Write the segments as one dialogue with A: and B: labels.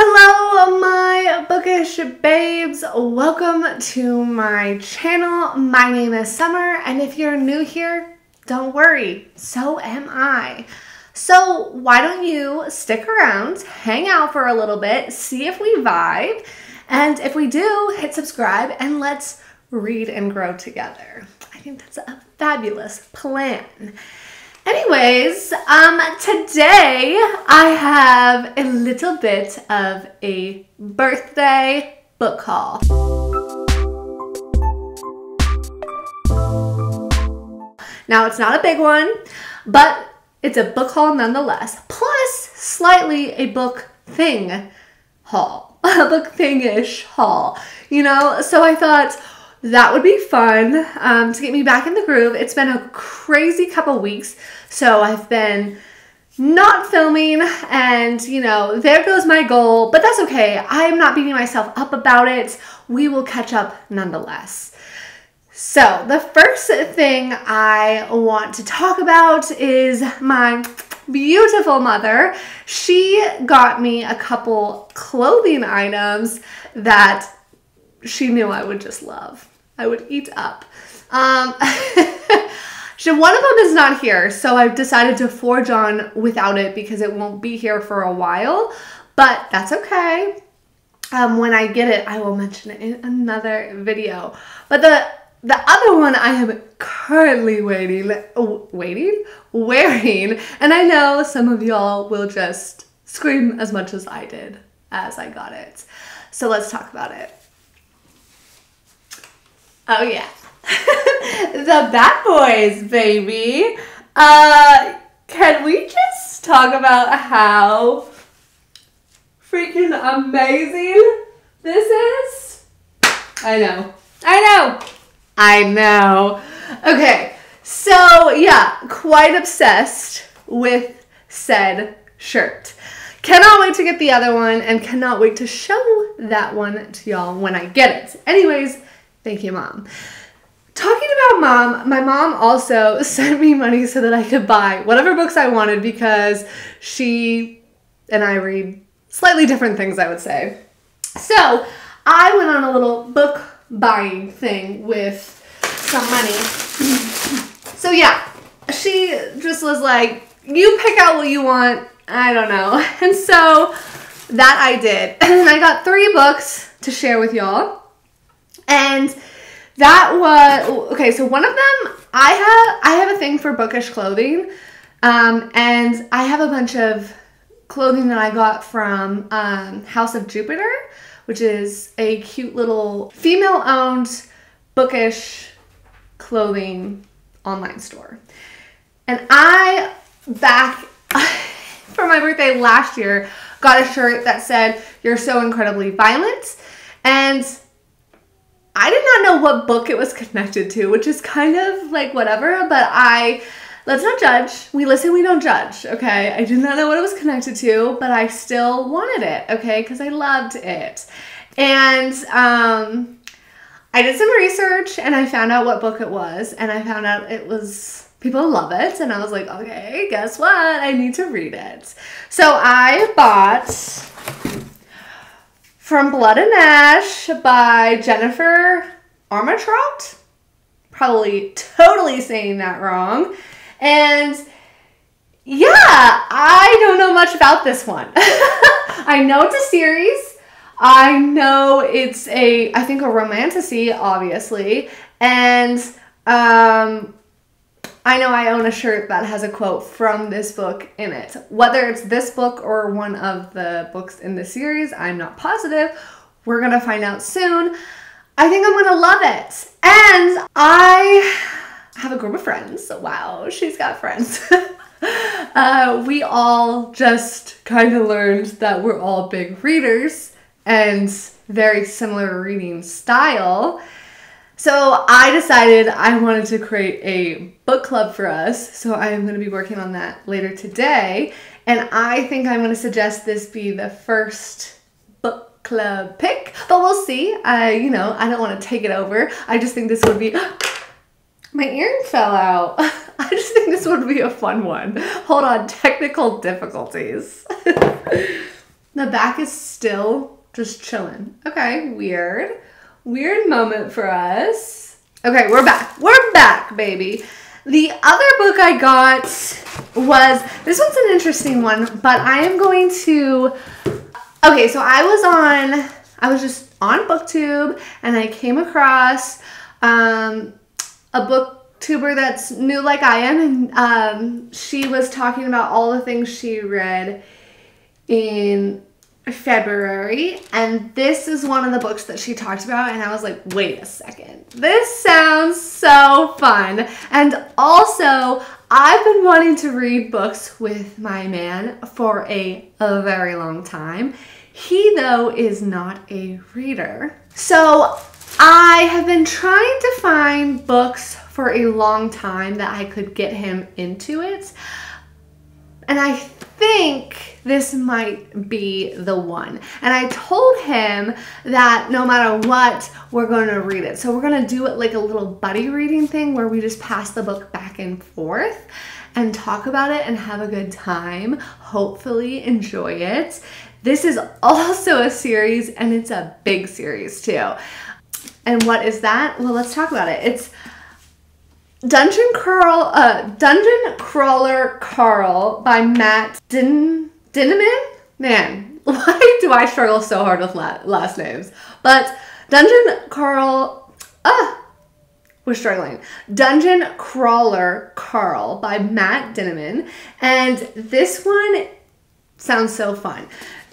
A: Hello, my bookish babes. Welcome to my channel. My name is Summer, and if you're new here, don't worry, so am I. So why don't you stick around, hang out for a little bit, see if we vibe, and if we do, hit subscribe and let's read and grow together. I think that's a fabulous plan. Anyways, today I have a little bit of a birthday book haul. Now, it's not a big one, but it's a book haul nonetheless, plus slightly a book thing haul, a book thing-ish haul, you know? So I thought that would be fun to get me back in the groove. It's been a crazy couple weeks, so I've been not filming, and you know, there goes my goal, but that's okay. I'm not beating myself up about it. We will catch up nonetheless. So the first thing I want to talk about is my beautiful mother. She got me a couple clothing items that she knew I would just love. I would eat up. One of them is not here, so I've decided to forge on without it because it won't be here for a while, but that's okay. When I get it, I will mention it in another video. But the other one I am currently wearing, and I know some of y'all will just scream as much as I did as I got it. So let's talk about it. Oh yeah, the Bad Boys, baby. Can we just talk about how freaking amazing this is? I know. Okay, so yeah, quite obsessed with said shirt. Cannot wait to get the other one and cannot wait to show that one to y'all when I get it. Anyways, thank you, Mom. Talking about Mom, my mom also sent me money so that I could buy whatever books I wanted because she and I read slightly different things, I would say. So I went on a little book buying thing with some money. So yeah, she just was like, you pick out what you want. I don't know. And so that I did. And I got 3 books to share with y'all. And that was, okay, so one of them, I have a thing for bookish clothing, and I have a bunch of clothing that I got from House of Jupiter, which is a cute little female-owned bookish clothing online store. And I, back for my birthday last year, got a shirt that said, "You're so incredibly violent," and I did not know what book it was connected to, which is kind of like whatever, but let's not judge. We listen, we don't judge, okay? I did not know what it was connected to, but I still wanted it, okay? Because I loved it. And I did some research and I found out what book it was, and I found out it was, people love it, and I was like, okay, guess what? I need to read it. So I bought From Blood and Ash by Jennifer Armentrout. Probably totally saying that wrong. And yeah, I don't know much about this one. I know it's a series. I know it's I think a romantasy, obviously. And I know I own a shirt that has a quote from this book in it. Whether it's this book or one of the books in the series, I'm not positive. We're gonna find out soon. I think I'm gonna love it. And I have a group of friends. Wow, she's got friends. We all just kind of learned that we're all big readers and very similar reading style. So I decided I wanted to create a book club for us. So I am going to be working on that later today. And I think I'm going to suggest this be the first book club pick, but we'll see. You know, I don't want to take it over. I just think this would be, my earring fell out. I just think this would be a fun one. Hold on, technical difficulties. The back is still just chilling. Okay, weird. Weird moment for us. Okay, we're back. We're back, baby. The other book I got was, this one's an interesting one, but I am going to, okay, so I was just on BookTube, and I came across a booktuber that's new like I am, and she was talking about all the things she read in February, and this is one of the books that she talked about, and I was like, wait a second, this sounds so fun. And also, I've been wanting to read books with my man for a very long time. He, though, is not a reader. So I have been trying to find books for a long time that I could get him into it, and I think this might be the one. And I told him that no matter what, we're going to read it. So we're going to do it like a little buddy reading thing where we just pass the book back and forth and talk about it and have a good time. Hopefully enjoy it. This is also a series, and it's a big series too. And what is that? Well, let's talk about it. It's Dungeon Crawler Carl by Matt Dinniman? Man, why do I struggle so hard with last names? But Dungeon Crawler Carl by Matt Dinniman. And this one sounds so fun.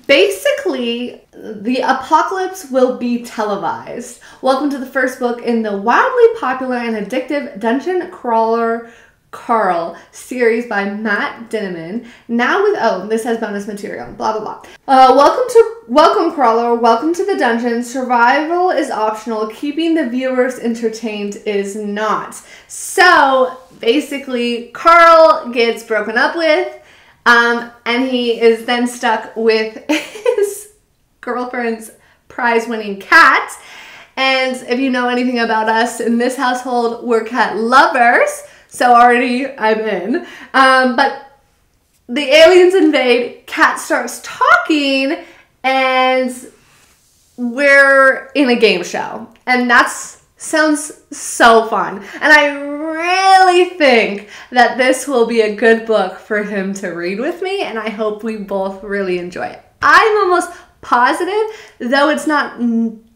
A: Basically, the apocalypse will be televised. Welcome to the first book in the wildly popular and addictive Dungeon Crawler Carl series by Matt Dinniman. Now with, this has bonus material, blah, blah, blah. Welcome Crawler, welcome to the dungeon. Survival is optional. Keeping the viewers entertained is not. So, basically, Carl gets broken up with, and he is then stuck with his girlfriend's prize-winning cat. And if you know anything about us in this household, we're cat lovers. So already I'm in. But the aliens invade, cat starts talking, and we're in a game show. And sounds so fun. And I really think that this will be a good book for him to read with me, and I hope we both really enjoy it. I'm almost positive, though it's not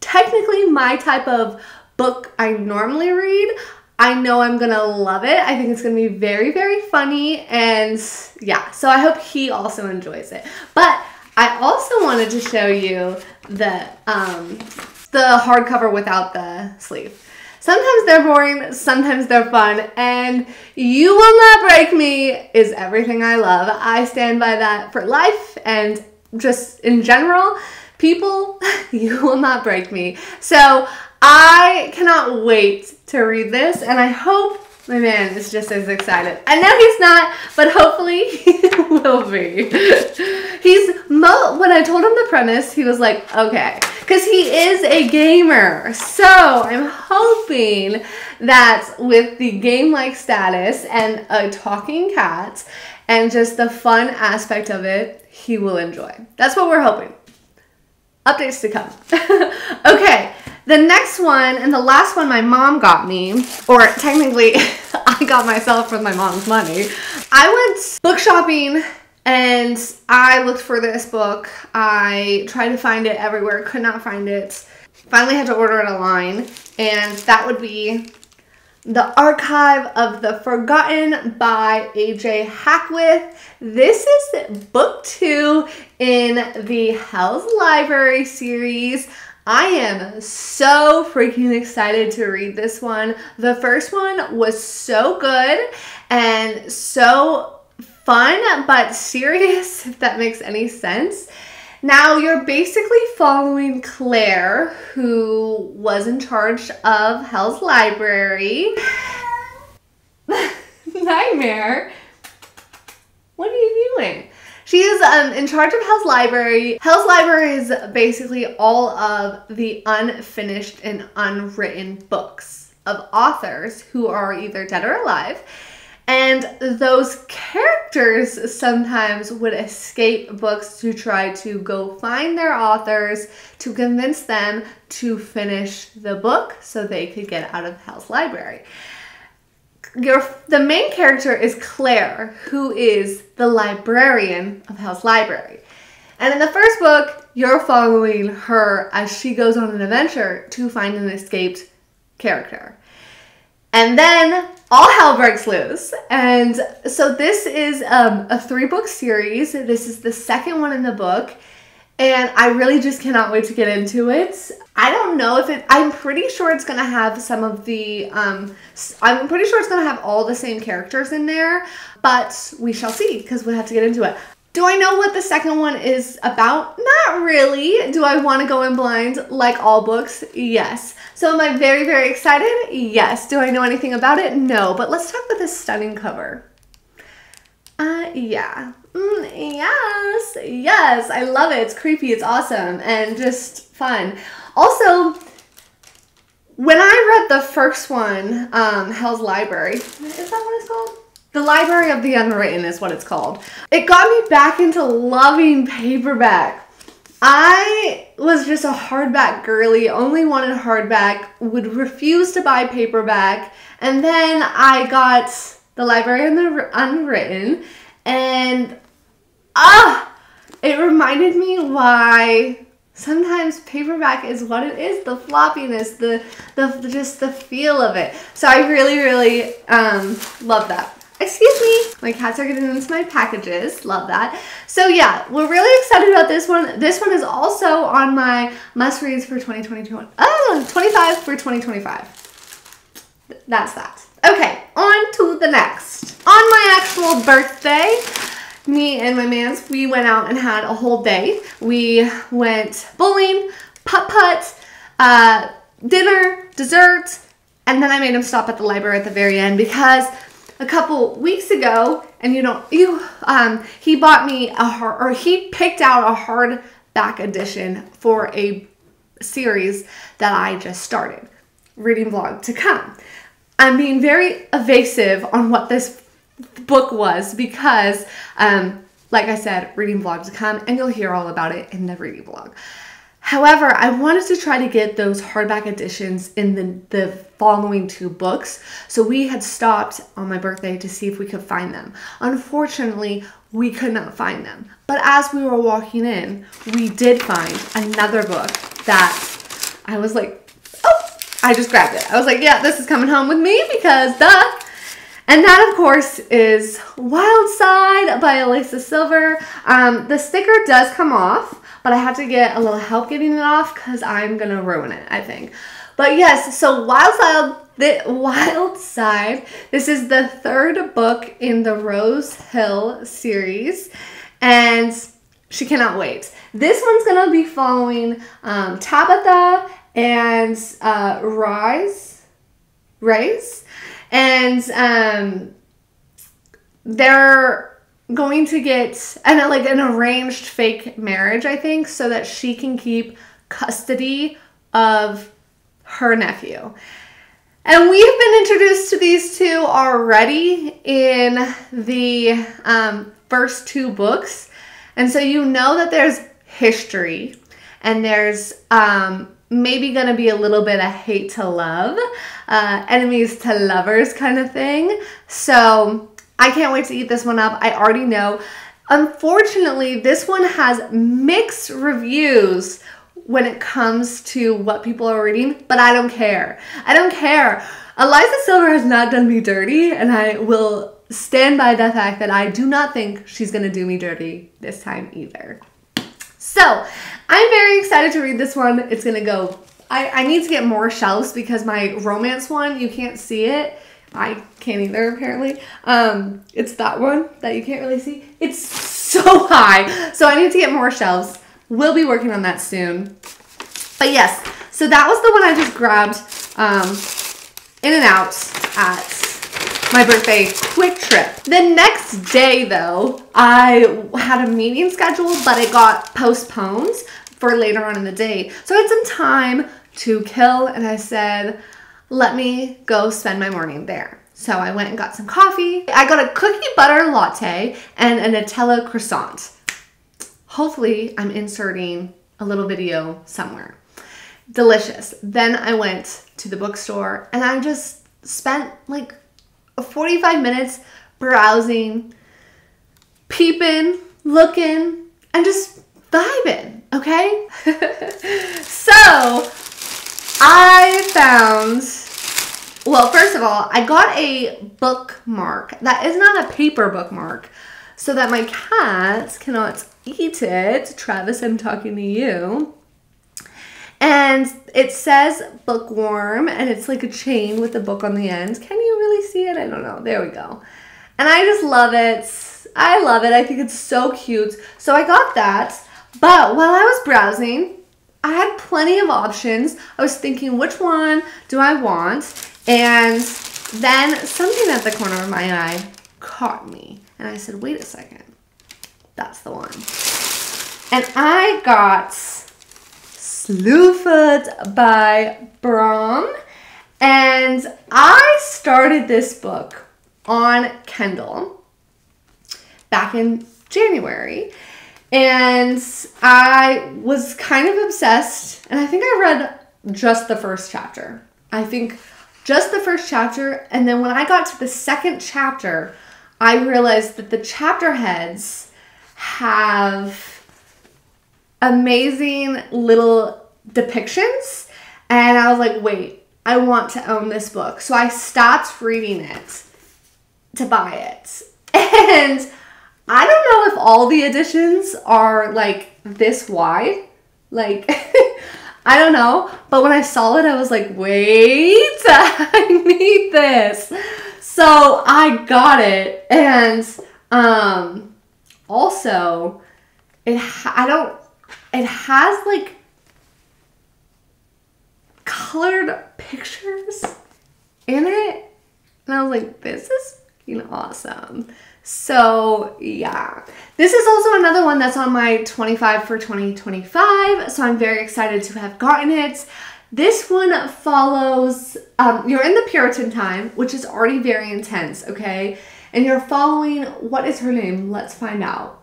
A: technically my type of book I normally read, I know I'm gonna love it. I think it's gonna be very, very funny, and yeah, so I hope he also enjoys it. But I also wanted to show you the hardcover without the sleeve. Sometimes they're boring, sometimes they're fun, and You Will Not Break Me is everything I love. I stand by that for life, and just in general, people, you will not break me. So I cannot wait to read this, and I hope my man is just as excited. I know he's not, but hopefully he will be. When I told him the premise, he was like, okay, because he is a gamer. So I'm hoping that with the game-like status and a talking cat and just the fun aspect of it, he will enjoy. That's what we're hoping. Updates to come. Okay, the next one and the last one my mom got me, or technically I got myself with my mom's money. I went book shopping and I looked for this book. I tried to find it everywhere, could not find it. Finally had to order it online, and that would be The Archive of the Forgotten by A.J. Hackwith. This is book 2 in the Hell's Library series. I am so freaking excited to read this one. The first one was so good and so fun, but serious, if that makes any sense. Now, you're basically following Claire, who was in charge of Hell's Library. Nightmare. What are you doing? She is in charge of Hell's Library. Hell's Library is basically all of the unfinished and unwritten books of authors who are either dead or alive. And those characters sometimes would escape books to try to go find their authors to convince them to finish the book so they could get out of Hell's Library. The main character is Claire, who is the librarian of Hell's Library. And in the first book, you're following her as she goes on an adventure to find an escaped character. And then all hell breaks loose. And so this is a 3-book series. This is the second one in the book. And I really just cannot wait to get into it. I don't know if I'm pretty sure it's going to have some of the, I'm pretty sure it's going to have all the same characters in there. But we shall see, because we'll have to get into it. Do I know what the second one is about? Not really. Do I want to go in blind like all books? Yes. So am I very, very excited? Yes. Do I know anything about it? No. But let's talk about this stunning cover. Yeah. Yes. I love it. It's creepy. It's awesome. And just fun. Also, when I read the first one, Hell's Library, is that what it's called? The Library of the Unwritten is what it's called. It got me back into loving paperback. I was just a hardback girly, only wanted hardback, would refuse to buy paperback, and then I got the Library of the Unwritten, and it reminded me why sometimes paperback is what it is, the floppiness, just the feel of it. So I really, really love that. Excuse me, my cats are getting into my packages. Love that. So yeah, we're really excited about this one. This one is also on my must-reads for 2022. 25 for 2025. That's that. Okay, on to the next. On my actual birthday, me and my mans, we went out and had a whole day. We went bowling, putt-putt, dinner, dessert, and then I made him stop at the library at the very end because a couple weeks ago, and he bought me he picked out a hardback edition for a series that I just started, Reading Vlog to Come. I'm being very evasive on what this book was because, like I said, Reading Vlog to Come, and you'll hear all about it in the reading vlog. However, I wanted to try to get those hardback editions in the following 2 books. So we had stopped on my birthday to see if we could find them. Unfortunately, we could not find them. But as we were walking in, we did find another book that I was like, oh, I just grabbed it. I was like, yeah, this is coming home with me because duh. And that, of course, is Wild Side by Elisa Silver. The sticker does come off, but I had to get a little help getting it off because I'm going to ruin it, I think. But yes, so Wild Side, this is the 3rd book in the Rose Hill series, and she cannot wait. This one's going to be following Tabitha and Raise, and they're going to get an arranged fake marriage, I think, so that she can keep custody of her nephew. And we have been introduced to these 2 already in the first 2 books. And so you know that there's history and there's maybe going to be a little bit of hate to love, enemies to lovers kind of thing. So I can't wait to eat this one up. I already know. Unfortunately, this one has mixed reviews when it comes to what people are reading, but I don't care. I don't care. Elisa Silver has not done me dirty, and I will stand by the fact that I do not think she's going to do me dirty this time either. So I'm very excited to read this one. It's going to go. I need to get more shelves because my romance one, you can't see it. I can't either, apparently. It's that one that you can't really see. It's so high. So I need to get more shelves. We'll be working on that soon. But yes, so that was the one I just grabbed in and out at my birthday quick trip. The next day, though, I had a meeting scheduled, but it got postponed for later on in the day. So I had some time to kill, and I said, let me go spend my morning there. So I went and got some coffee. I got a cookie butter latte and a Nutella croissant. Hopefully I'm inserting a little video somewhere. Delicious. Then I went to the bookstore and I just spent like 45 minutes browsing, peeping, looking, and just vibing, okay? So I found, well, first of all, I got a bookmark that is not a paper bookmark so that my cats cannot eat it. Travis, I'm talking to you. And it says bookworm, and it's like a chain with a book on the end. Can you really see it? I don't know. There we go. And I just love it. I love it. I think it's so cute. So I got that. But while I was browsing, I had plenty of options. I was thinking, which one do I want? And then something at the corner of my eye caught me. And I said, wait a second. That's the one. And I got Slewfoot by Brom. And I started this book on Kindle back in January. And I was kind of obsessed. And I think I read just the first chapter. I think just the first chapter. And then when I got to the second chapter, I realized that the chapter heads have amazing little depictions, and I was like, wait, I want to own this book. So I stopped reading it to buy it. And I don't know if all the editions are like this wide. Like, I don't know. But when I saw it, I was like, wait, I need this. So I got it. And also it has like colored pictures in it. And I was like, this is fucking awesome. So yeah, this is also another one that's on my 25 for 2025. So I'm very excited to have gotten it. This one follows, you're in the Puritan time, which is already very intense, okay? And you're following, what is her name? Let's find out.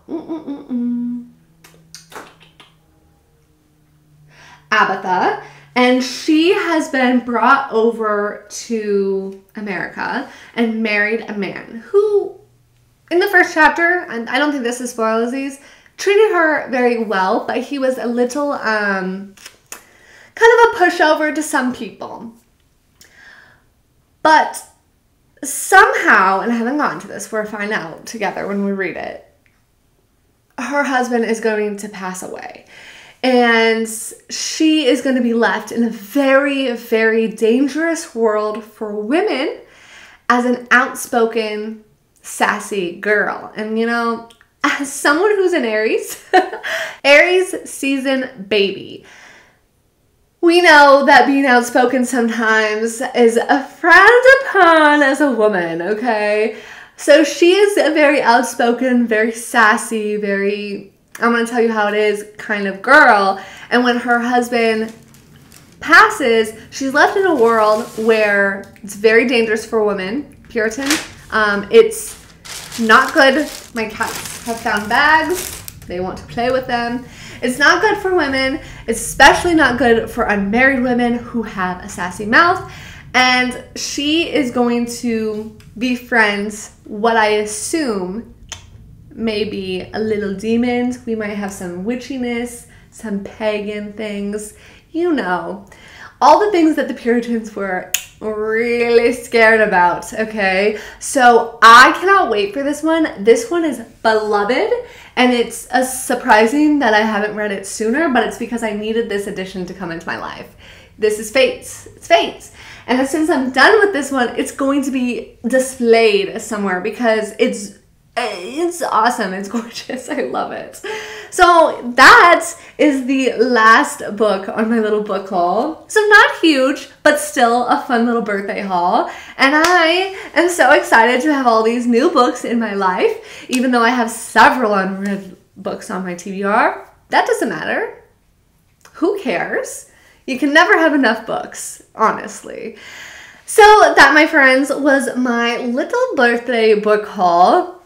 A: Abatha. And she has been brought over to America and married a man who, in the first chapter, and I don't think this is spoilers, these, treated her very well, but he was a little, kind of a pushover to some people. But somehow, and I haven't gotten to this, we'll find out together when we read it, her husband is going to pass away. And she is going to be left in a very, very dangerous world for women as an outspoken, sassy girl. And you know, as someone who's an Aries, Aries season baby, we know that being outspoken sometimes is frowned upon as a woman, okay? So she is a very outspoken, very sassy, very, I'm going to tell you how it is kind of girl. And when her husband passes, she's left in a world where it's very dangerous for women, Puritan. It's not good. My cats have found bags. They want to play with them. It's not good for women, especially not good for unmarried women who have a sassy mouth. And she is going to befriend what I assume may be a little demons. We might have some witchiness, some pagan things, you know, all the things that the Puritans were really scared about, okay? So I cannot wait for this one. This one is beloved, and it's surprising that I haven't read it sooner, but it's because I needed this edition to come into my life. This is Fates. It's Fates. And as soon as I'm done with this one, it's going to be displayed somewhere because it's awesome. It's gorgeous. I love it. So that is the last book on my little book haul. So not huge, but still a fun little birthday haul. And I am so excited to have all these new books in my life, even though I have several unread books on my TBR. That doesn't matter. Who cares? You can never have enough books, honestly. So that, my friends, was my little birthday book haul.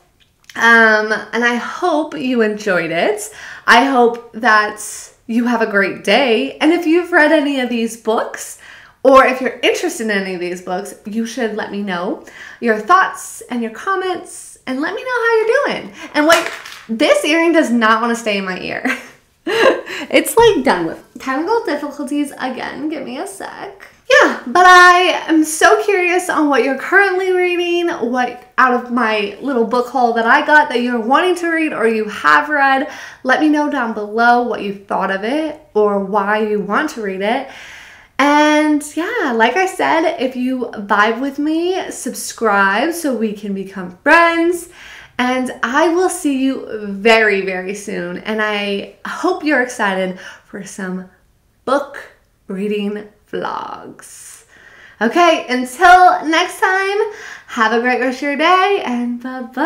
A: And I hope you enjoyed it. I hope that you have a great day. And if you've read any of these books, or if you're interested in any of these books, you should let me know your thoughts and your comments, and let me know how you're doing. And wait, this earring does not want to stay in my ear. It's like done with. Technical difficulties again. Give me a sec. Yeah, but I am so curious on what you're currently reading, what out of my little book haul that I got that you're wanting to read or you have read. Let me know down below what you thought of it or why you want to read it. And yeah, like I said, if you vibe with me, subscribe so we can become friends. And I will see you very, very soon. And I hope you're excited for some book reading vlogs. Okay, until next time, have a great rest of your day and bye-bye.